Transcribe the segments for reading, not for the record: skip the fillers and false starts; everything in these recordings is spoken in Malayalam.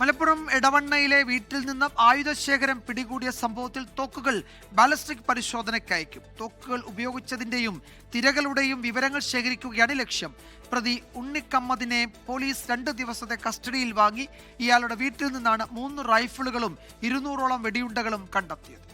മലപ്പുറം എടവണ്ണയിലെ വീട്ടിൽ നിന്നും ആയുധശേഖരം പിടികൂടിയ സംഭവത്തിൽ തോക്കുകൾ ബാലിസ്റ്റിക് പരിശോധനയ്ക്ക് അയക്കും. തോക്കുകൾ ഉപയോഗിച്ചതിന്റെയും തിരകളുടെയും വിവരങ്ങൾ ശേഖരിക്കുകയാണ് ലക്ഷ്യം. പ്രതി ഉണ്ണിക്കമ്മദിനെ പോലീസ് 2 ദിവസത്തെ കസ്റ്റഡിയിൽ വാങ്ങി. ഇയാളുടെ വീട്ടിൽ നിന്നാണ് 3 റൈഫിളുകളും 200ഓളം വെടിയുണ്ടകളും കണ്ടെത്തിയത്.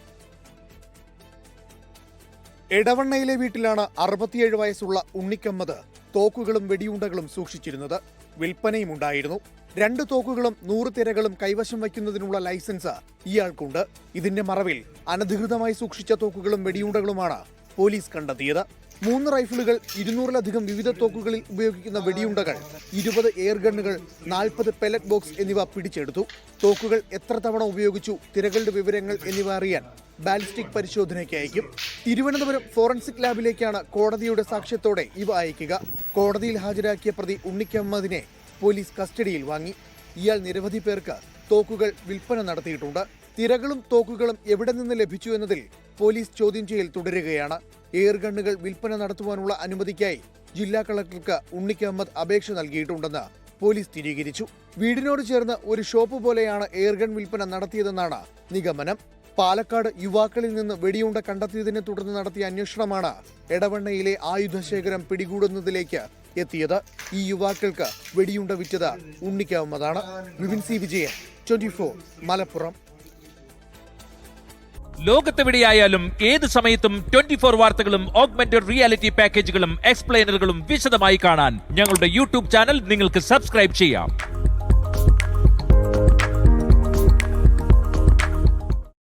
എടവണ്ണയിലെ വീട്ടിലാണ് 67 വയസ്സുള്ള ഉണ്ണിക്കമ്മദ് തോക്കുകളും വെടിയുണ്ടകളും സൂക്ഷിച്ചിരുന്നത്. വിൽപ്പനയും ഉണ്ടായിരുന്നു. 2 തോക്കുകളും 100 തിരകളും കൈവശം വയ്ക്കുന്നതിനുള്ള ലൈസൻസ് ഇയാൾക്കുണ്ട്. ഇതിന്റെ മറവിൽ അനധികൃതമായി സൂക്ഷിച്ച തോക്കുകളും വെടിയുണ്ടകളുമാണ് പോലീസ് കണ്ടെത്തിയത്. 3 റൈഫിളുകൾ, 200-ലധികം വിവിധ തോക്കുകളിൽ ഉപയോഗിക്കുന്ന വെടിയുണ്ടകൾ, 20 എയർ ഗണ്ണുകൾ, 40 പെല്ലറ്റ് ബോക്സ് എന്നിവ പിടിച്ചെടുത്തു. തോക്കുകൾ എത്ര തവണ ഉപയോഗിച്ചു, തിരകളുടെ വിവരങ്ങൾ എന്നിവ അറിയാൻ ബാലിസ്റ്റിക് പരിശോധനയ്ക്ക് അയക്കും. തിരുവനന്തപുരം ഫോറൻസിക് ലാബിലേക്കാണ് കോടതിയുടെ സാക്ഷ്യത്തോടെ ഇവ അയക്കുക. കോടതിയിൽ ഹാജരാക്കിയ പ്രതി ഉണ്ണിക്കമ്മദിനെ പോലീസ് കസ്റ്റഡിയിൽ വാങ്ങി. ഇയാൾ നിരവധി പേർക്ക് തോക്കുകൾ വിൽപ്പന നടത്തിയിട്ടുണ്ട്. തിരകളും തോക്കുകളും എവിടെ നിന്ന് ലഭിച്ചു എന്നതിൽ പോലീസ് ചോദ്യം ചെയ്യൽ തുടരുകയാണ്. എയർ ഗണ്ണുകൾ വിൽപ്പന നടത്തുവാനുള്ള അനുമതിക്കായി ജില്ലാ കളക്ടർക്ക് ഉണ്ണിക്കമ്മദ് അപേക്ഷ നൽകിയിട്ടുണ്ടെന്ന് പോലീസ് സ്ഥിരീകരിച്ചു. വീടിനോട് ചേർന്ന് ഒരു ഷോപ്പ് പോലെയാണ് എയർഗൺ വിൽപ്പന നടത്തിയതെന്നാണ് നിഗമനം. പാലക്കാട് യുവാക്കളിൽ നിന്ന് വെടിയുണ്ട കണ്ടെത്തിയതിനെ തുടർന്ന് നടത്തിയ അന്വേഷണമാണ് എടവണ്ണയിലെ ആയുധശേഖരം പിടികൂടുന്നതിലേക്ക് എത്തിയത്. ഈ യുവാക്കൾക്ക് വെടിയുണ്ട വിറ്റത് ഉണ്ണിക്കമ്മദാണ്. വിപിൻ സി വിജയൻ, 24 മലപ്പുറം. ലോകത്തെവിടെയായാലും ഏത് സമയത്തും 24 വാർത്തകളും ഓഗ്മെന്റഡ് റിയാലിറ്റി പാക്കേജുകളും എക്സ്പ്ലെയിനറുകളും വിശദമായി കാണാൻ ഞങ്ങളുടെ യൂട്യൂബ് ചാനൽ നിങ്ങൾക്ക് സബ്സ്ക്രൈബ് ചെയ്യാം.